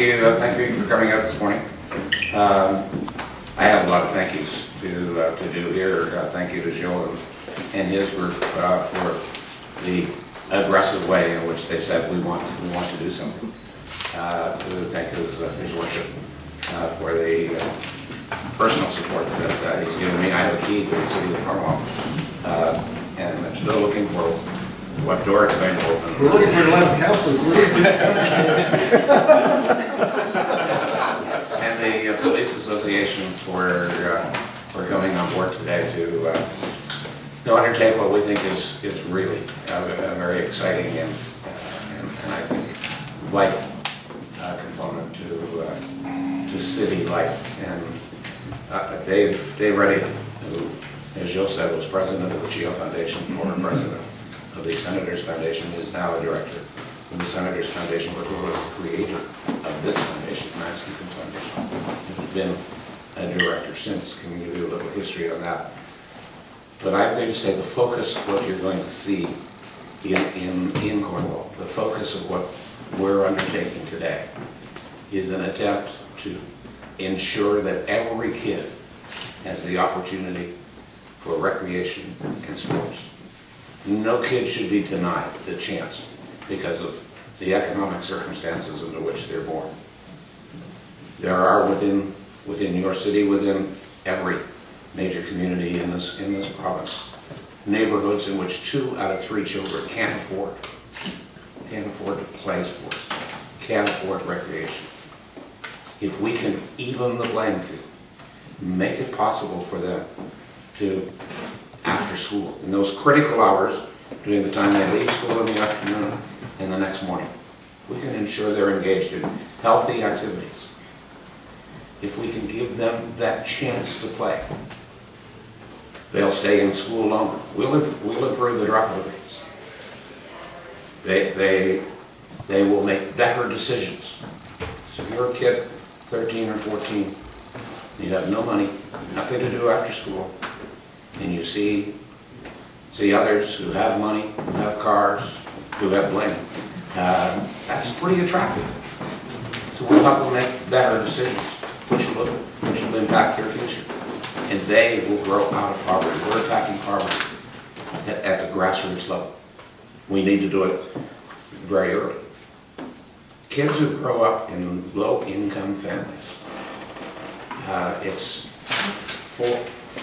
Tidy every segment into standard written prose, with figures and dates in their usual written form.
Thank you for coming out this morning. I have a lot of thank yous to do here. Thank you to Joe and his group for the aggressive way in which they said we want to do something. To thank his worship for the personal support that he's given me. I have a key to the city of Cornwall, and I'm still looking for what door it's going to open. We're looking for 11 councillors. And the police association for coming on board today to undertake what we think is really a very exciting and I think vital component to city life. And Dave Reddy, who, as Joe said, was president of the CHIO Foundation, former president of the Senators Foundation, is now a director of the Senators Foundation, but who was the creator of this foundation, Max Keeping Foundation. He's been a director since. Can you do a little history on that? But I'm going to say the focus of what you're going to see in Cornwall, the focus of what we're undertaking today, is an attempt to ensure that every kid has the opportunity for recreation and sports. No kid should be denied the chance because of the economic circumstances under which they're born. There are within your city, within every major community in this province, neighborhoods in which 2 out of 3 children can't afford to play sports, can't afford recreation. If we can even the playing field, make it possible for them to, after school, in those critical hours, during the time they leave school in the afternoon and the next morning, we can ensure they're engaged in healthy activities. If we can give them that chance to play, they'll stay in school longer. We'll improve the dropout rates. They will make better decisions. So if you're a kid, 13 or 14, you have no money, nothing to do after school, and you see others who have money, who have cars, who have bling, that's pretty attractive. So we'll help them make better decisions, which will impact their future. And they will grow out of poverty. We're attacking poverty at the grassroots level. We need to do it very early. Kids who grow up in low-income families, it's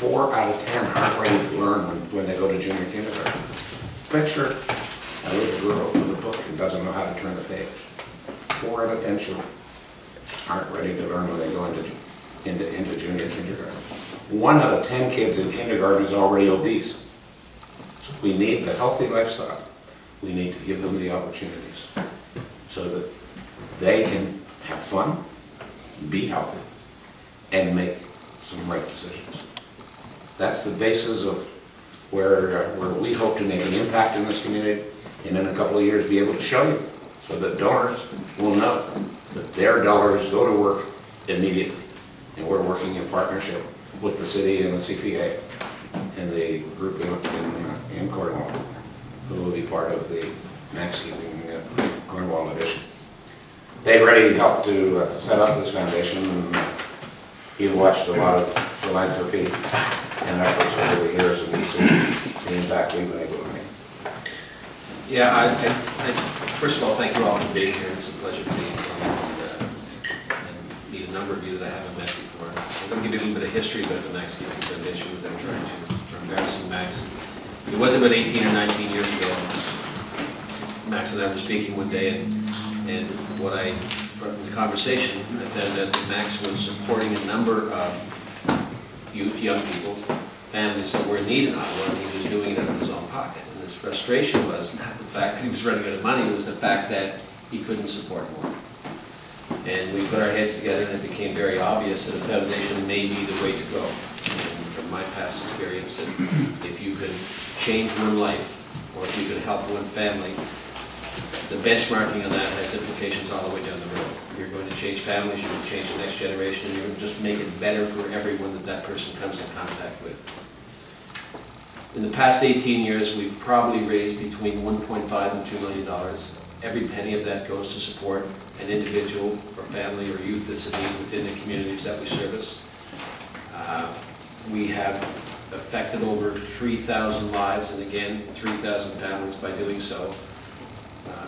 4 out of 10 aren't ready to learn when they go to junior kindergarten. Picture a little girl with a book and doesn't know how to turn the page. 4 out of 10 children aren't ready to learn when they go into junior kindergarten. 1 out of 10 kids in kindergarten is already obese. So we need the healthy lifestyle. We need to give them the opportunities so that they can have fun, be healthy, and make some right decisions. That's the basis of where we hope to make an impact in this community, and in a couple of years be able to show you so that donors will know that their dollars go to work immediately. And we're working in partnership with the city and the CPA and the group in Cornwall, who will be part of the Max Keeping Cornwall edition. They've already helped to set up this foundation, and you've watched a lot of philanthropy and efforts over the years, and we've seen the impact we've been able to make. Yeah, I first of all, thank you all for being here. It's a pleasure to be here and meet a number of you that I haven't met before. I'm going to give you a little bit of history about the Max Keeping Foundation without trying to embarrass Max. It was about 18 or 19 years ago. Max and I were speaking one day, and from the conversation, I found out that Max was supporting a number of youth, young people, families that were in need in Ottawa, and he was doing it out of his own pocket. And his frustration was not the fact that he was running out of money, it was the fact that he couldn't support more. And we put our heads together, and it became very obvious that a foundation may be the way to go. And from my past experience, if you can change one life, or if you can help one family, the benchmarking on that has implications all the way down the road. You're going to change families, you're going to change the next generation, and you're going to just make it better for everyone that person comes in contact with. In the past 18 years, we've probably raised between $1.5 and $2 million every penny of that goes to support an individual or family or youth that's in need within the communities that we service. We have affected over 3,000 lives, and again, 3,000 families by doing so.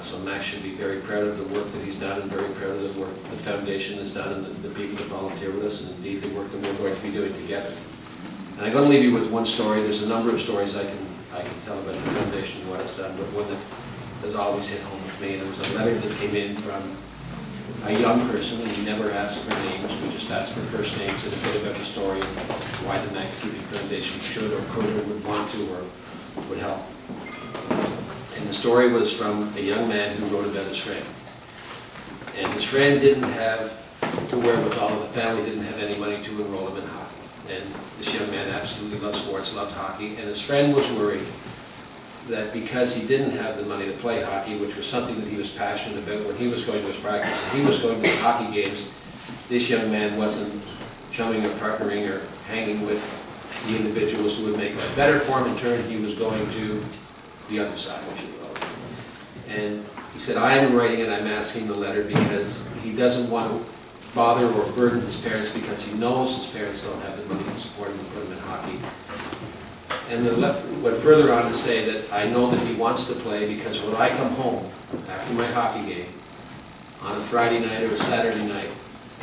So Max should be very proud of the work that he's done, and very proud of the work the foundation has done, and the people that volunteer with us, and indeed the work that we're going to be doing together. And I'm going to leave you with one story. There's a number of stories I can tell about the foundation and what it's done, but one that has always hit home with me. And it was a letter that came in from a young person, and he never asked for names. We just asked for first names and a bit about the story and why the Max Keating Foundation should or could or would want to or would help. And the story was from a young man who wrote about his friend. And his friend didn't have the wherewithal, the family didn't have any money to enroll him in hockey. And this young man absolutely loved sports, loved hockey, and his friend was worried that because he didn't have the money to play hockey, which was something that he was passionate about when he was going to his practice, and he was going to the hockey games, this young man wasn't chumming or partnering or hanging with the individuals who would make life better for him. In turn, he was going to the other side, if you will. And he said, I am writing and I'm asking the letter because he doesn't want to bother or burden his parents, because he knows his parents don't have the money to support him and put him in hockey. And then went further on to say that I know that he wants to play because when I come home after my hockey game on a Friday night or a Saturday night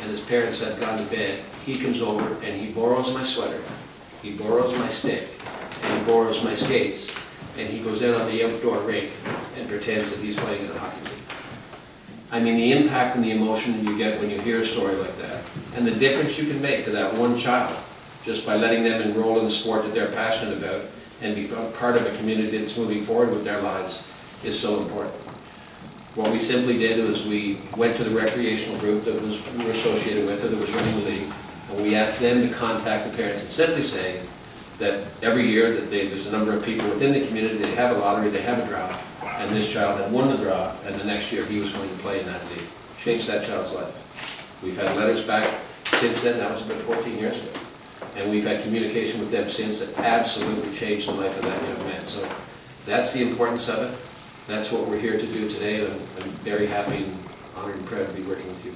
and his parents have gone to bed, he comes over and he borrows my sweater, he borrows my stick, and he borrows my skates, and he goes out on the outdoor rink and pretends that he's playing in a hockey league. I mean, the impact and the emotion you get when you hear a story like that, and the difference you can make to that one child just by letting them enroll in the sport that they're passionate about and become part of a community that's moving forward with their lives, is so important. What we simply did was we went to the recreational group that we were associated with, or that was running the league, and we asked them to contact the parents and simply say that every year that there's a number of people within the community, they have a lottery, they have a draw, and this child had won the draw, and the next year he was going to play in that league. Changed that child's life. We've had letters back since then, that was about 14 years ago. And we've had communication with them since that absolutely changed the life of that young man. So that's the importance of it. That's what we're here to do today, and I'm very happy and honored and proud to be working with you.